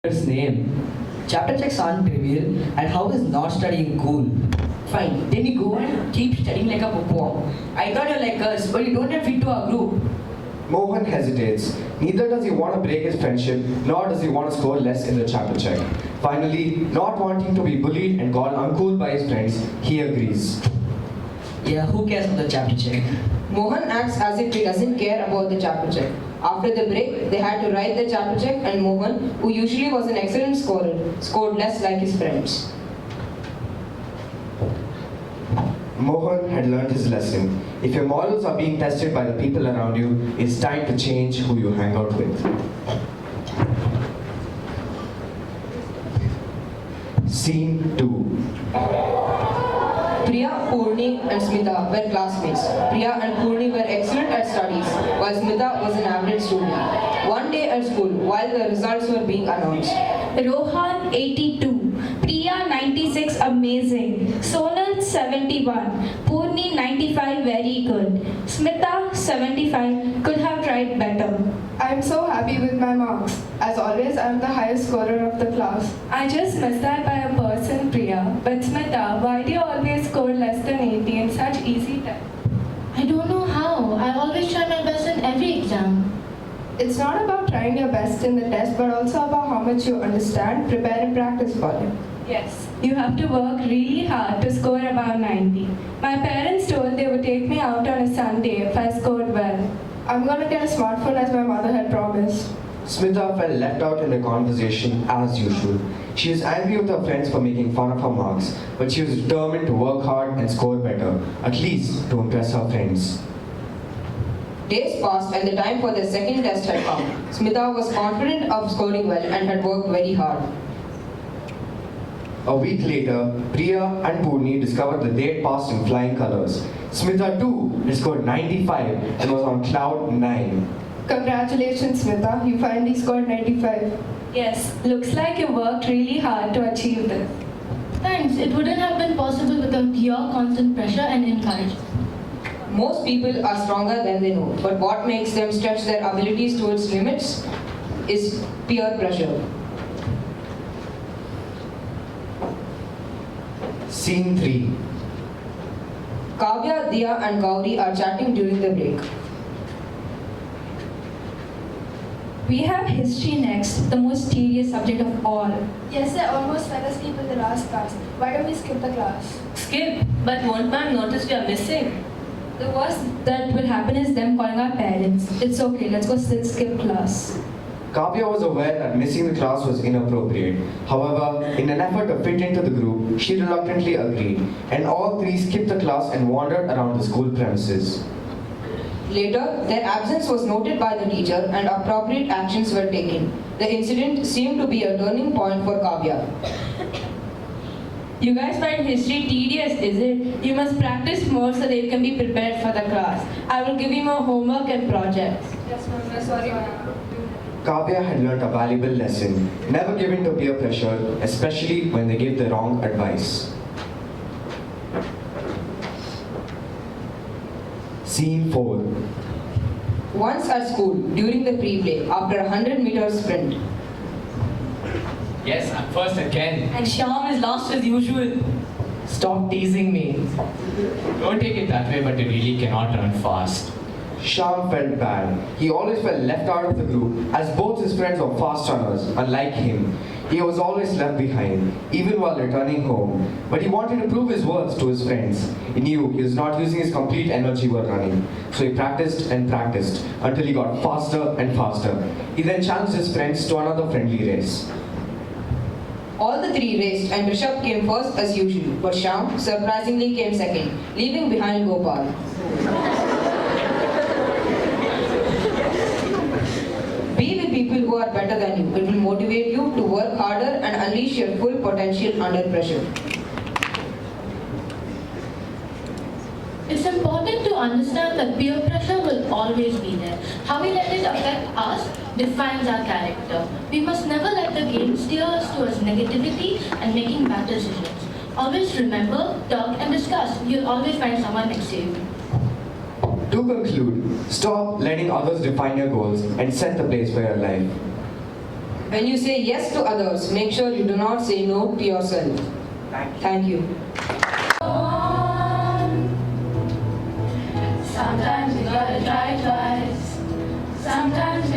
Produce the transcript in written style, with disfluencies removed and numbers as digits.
Its name. Chapter checks aren't trivial, and how is not studying cool? Fine, then you go and keep studying like a bookworm. I thought you're like us, but you don't have fit to our group. Mohan hesitates. Neither does he want to break his friendship, nor does he want to score less in the chapter check. Finally, not wanting to be bullied and called uncool by his friends, he agrees. Yeah, who cares about the chapter check? Mohan acts as if he doesn't care about the chapter check. After the break, they had to write the chapter check, and Mohan, who usually was an excellent scorer, scored less like his friends. Mohan had learned his lesson. If your morals are being tested by the people around you, it's time to change who you hang out with. Scene 2. Priya, Purni, and Smita were classmates. Priya and Purni were excellent at studies, while Smita was an average student. One day at school, while the results were being announced, Rohan 82, Priya 96 amazing, Sonal 71, Purni 95 very good, Smita 75 could have tried better. I am so happy with my marks. As always, I am the highest scorer of the class. I just missed that by a person, Priya. But Smita, why do you always score less than 80 in such easy tests? I don't know how. I always try my best in every exam. It's not about trying your best in the test, but also about how much you understand, prepare, and practice for it. Yes, you have to work really hard to score above 90. My parents told they would take me out on a Sunday if I scored well. I'm gonna get a smartphone as my mother had promised. Smita felt left out in the conversation as usual. She was angry with her friends for making fun of her marks, but she was determined to work hard and score better, at least to impress her friends. days passed and the time for the second test had come. Smita was confident of scoring well and had worked very hard. A week later, Priya and Purni discovered that they had passed in flying colors. Smita too had scored 95 and was on cloud 9. Congratulations, Smita. You finally scored 95. Yes, looks like you worked really hard to achieve this. Thanks, it wouldn't have been possible without your constant pressure and encouragement. Most people are stronger than they know, but what makes them stretch their abilities to its limits is peer pressure. Scene 3. Kavya, Diya, and Gauri are chatting during the break. We have history next, the most tedious subject of all. Yes, I almost fell asleep in the last class. Why don't we skip the class? Skip, but won't ma'am notice we are missing? The worst that will happen is them calling our parents. It's okay, let's go still skip class. Kavya was aware that missing the class was inappropriate. However, in an effort to fit into the group, she reluctantly agreed, and all three skipped the class and wandered around the school premises. Later, their absence was noted by the teacher and appropriate actions were taken. The incident seemed to be a turning point for Kavya. You guys find history tedious, is it? You must practice more so that you can be prepared for the class. I will give you more homework and projects. Yes, ma'am. We're sorry, ma'am. Kavya had learnt a valuable lesson. Never give in to peer pressure, especially when they give the wrong advice. Scene 4. Once at school, during the pre-play, after a 100-meter sprint, Yes, I'm first again. And Shyam is lost as usual. Stop teasing me. Don't take it that way, but you really cannot run fast. Shyam felt bad. He always felt left out of the group as both his friends were fast runners, unlike him. He was always left behind, even while returning home. But he wanted to prove his worth to his friends. He knew he was not using his complete energy while running. So he practiced and practiced until he got faster and faster. He then challenged his friends to another friendly race. all the three raced and Rishabh came first as usual, but Shyam surprisingly came second, leaving behind Gopal. Be with people who are better than you. It will motivate you to work harder and unleash your full potential under pressure. It's important to understand that peer pressure will always be there. How we let it affect us defines our character. We must never let the game steer us towards negativity and making bad decisions. Always remember, talk and discuss. You'll always find someone next to you. To conclude, stop letting others define your goals and set the pace for your life. When you say yes to others, make sure you do not say no to yourself. Thank you. Sometimes you gotta try twice. Sometimes